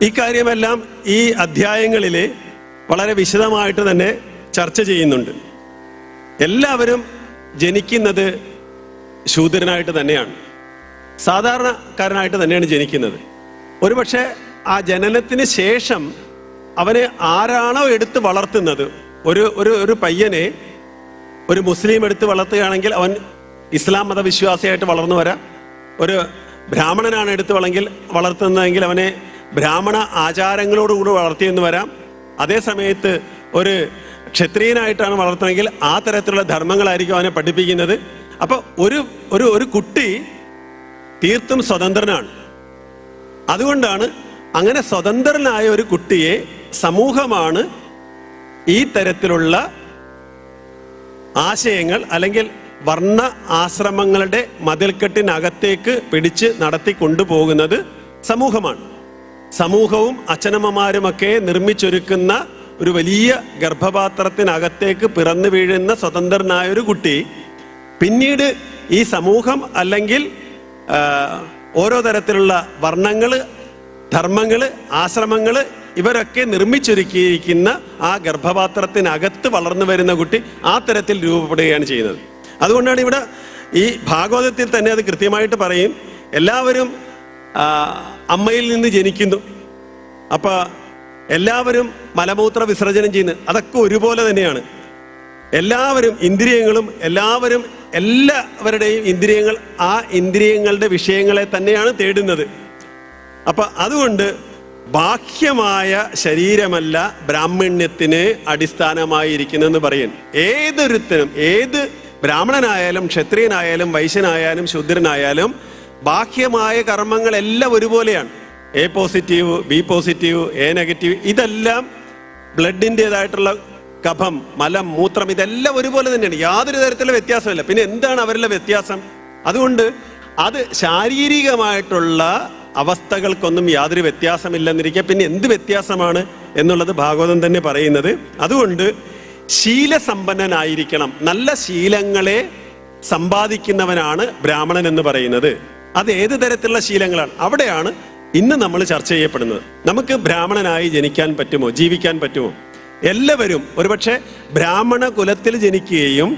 ഇക്കാര്യമെല്ലാം ഈ അധ്യായങ്ങളിൽ വളരെ വിശദമായിട്ട് തന്നെ ചർച്ച ചെയ്യുന്നുണ്ട്. എല്ലാവരും ജനിക്കുന്നത് ശൂദ്രനായിട്ട് തന്നെയാണ്, സാധാരണക്കാരനായിട്ട് തന്നെയാണ് ജനിക്കുന്നത്. ഒരുപക്ഷെ ആ ജനനത്തിന് ശേഷം അവനെ ആരാണോ എടുത്ത് വളർത്തുന്നത്, ഒരു പയ്യനെ ഒരു മുസ്ലിം എടുത്ത് വളർത്തുകയാണെങ്കിൽ അവൻ ഇസ്ലാം മതവിശ്വാസിയായിട്ട് വളർന്നു വരാം. ഒരു ബ്രാഹ്മണനാണ് എടുത്ത് വളർത്തുന്നതെങ്കിൽ അവനെ ബ്രാഹ്മണ ആചാരങ്ങളോടുകൂടി വളർത്തിയെന്ന് വരാം. അതേ സമയത്ത് ഒരു ക്ഷത്രിയനായിട്ടാണ് വളർത്തുന്നതെങ്കിൽ ആ തരത്തിലുള്ള ധർമ്മങ്ങളായിരിക്കും അവനെ പഠിപ്പിക്കുന്നത്. അപ്പോൾ ഒരു കുട്ടി തീർത്തും സ്വതന്ത്രനാണ്. അതുകൊണ്ടാണ് അങ്ങനെ സ്വതന്ത്രനായ ഒരു കുട്ടിയെ സമൂഹമാണ് ഈ തരത്തിലുള്ള ആശയങ്ങൾ അല്ലെങ്കിൽ വർണ്ണ ആശ്രമങ്ങളുടെ മതിൽക്കെട്ടിനകത്തേക്ക് പിടിച്ച് നടത്തി കൊണ്ടുപോകുന്നത് സമൂഹമാണ്. സമൂഹവും അച്ഛനമ്മമാരുമൊക്കെ നിർമ്മിച്ചൊരുക്കുന്ന ഒരു വലിയ ഗർഭപാത്രത്തിനകത്തേക്ക് പിറന്നു വീഴുന്ന സ്വതന്ത്രനായ ഒരു കുട്ടി പിന്നീട് ഈ സമൂഹം അല്ലെങ്കിൽ ഓരോ തരത്തിലുള്ള വർണ്ണങ്ങൾ, ധർമ്മങ്ങൾ, ആശ്രമങ്ങൾ ഇവരൊക്കെ നിർമ്മിച്ചൊരുക്കിയിരിക്കുന്ന ആ ഗർഭപാത്രത്തിനകത്ത് വളർന്നു വരുന്ന കുട്ടി ആ തരത്തിൽ രൂപപ്പെടുകയാണ് ചെയ്യുന്നത്. അതുകൊണ്ടാണ് ഇവിടെ ഈ ഭാഗവതത്തിൽ തന്നെ അത് കൃത്യമായിട്ട് പറയും. എല്ലാവരും അമ്മയിൽ നിന്ന് ജനിക്കുന്നു, അപ്പൊ എല്ലാവരും മലമൂത്ര വിസർജനം ചെയ്യുന്നു, അതൊക്കെ ഒരുപോലെ തന്നെയാണ്. എല്ലാവരും ഇന്ദ്രിയങ്ങളും എല്ലാവരുടെയും ഇന്ദ്രിയങ്ങൾ ആ ഇന്ദ്രിയങ്ങളുടെ വിഷയങ്ങളെ തന്നെയാണ് തേടുന്നത്. അപ്പൊ അതുകൊണ്ട് ബാഹ്യമായ ശരീരമല്ല ബ്രാഹ്മണ്യത്തിന് അടിസ്ഥാനമായിരിക്കുന്നെന്ന് പറയും. ഏതൊരുത്തനും, ഏത് ബ്രാഹ്മണനായാലും ക്ഷത്രിയനായാലും വൈശ്യനായാലും ശൂദ്രനായാലും ബാഹ്യമായ കർമ്മങ്ങളെല്ലാം ഒരുപോലെയാണ്. A positive, B positive, A negative, ഇതെല്ലാം ബ്ലഡിൻ്റെതായിട്ടുള്ള കഫം, മലം, മൂത്രം, ഇതെല്ലാം ഒരുപോലെ തന്നെയാണ്. യാതൊരു തരത്തിലുള്ള വ്യത്യാസമില്ല. പിന്നെ എന്താണ് അവരുടെ വ്യത്യാസം? അതുകൊണ്ട് അത് ശാരീരികമായിട്ടുള്ള അവസ്ഥകൾക്കൊന്നും യാതൊരു വ്യത്യാസമില്ലെന്നിരിക്കുക. പിന്നെ എന്ത് വ്യത്യാസമാണ് എന്നുള്ളത് ഭാഗവതം തന്നെ പറയുന്നത്. അതുകൊണ്ട് ശീലസമ്പന്നനായിരിക്കണം, നല്ല ശീലങ്ങളെ സമ്പാദിക്കുന്നവനാണ് ബ്രാഹ്മണൻ എന്ന് പറയുന്നത്. അത് ഏത് തരത്തിലുള്ള ശീലങ്ങളാണ്? അവിടെയാണ് ഇന്ന് നമ്മൾ ചർച്ച ചെയ്യപ്പെടുന്നത്. നമുക്ക് ബ്രാഹ്മണനായി ജനിക്കാൻ പറ്റുമോ, ജീവിക്കാൻ പറ്റുമോ? എല്ലാവരും ഒരുപക്ഷെ ബ്രാഹ്മണ കുലത്തിൽ ജനിക്കുകയും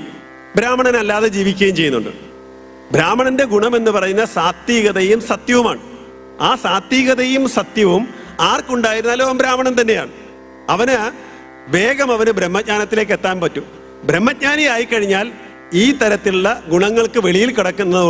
ബ്രാഹ്മണനല്ലാതെ ജീവിക്കുകയും ചെയ്യുന്നുണ്ട്. ബ്രാഹ്മണന്റെ ഗുണം എന്ന് പറയുന്ന സാത്വികതയും സത്യവുമാണ്. ആ സാത്വികതയും സത്യവും ആർക്കുണ്ടായിരുന്നാലും അവൻ ബ്രാഹ്മണൻ തന്നെയാണ്. അവന് ബ്രഹ്മജ്ഞാനത്തിലേക്ക് എത്താൻ പറ്റും. ബ്രഹ്മജ്ഞാനി ആയിക്കഴിഞ്ഞാൽ ഈ തരത്തിലുള്ള ഗുണങ്ങൾക്ക് വെളിയിൽ കിടക്കുന്നതുകൊണ്ട്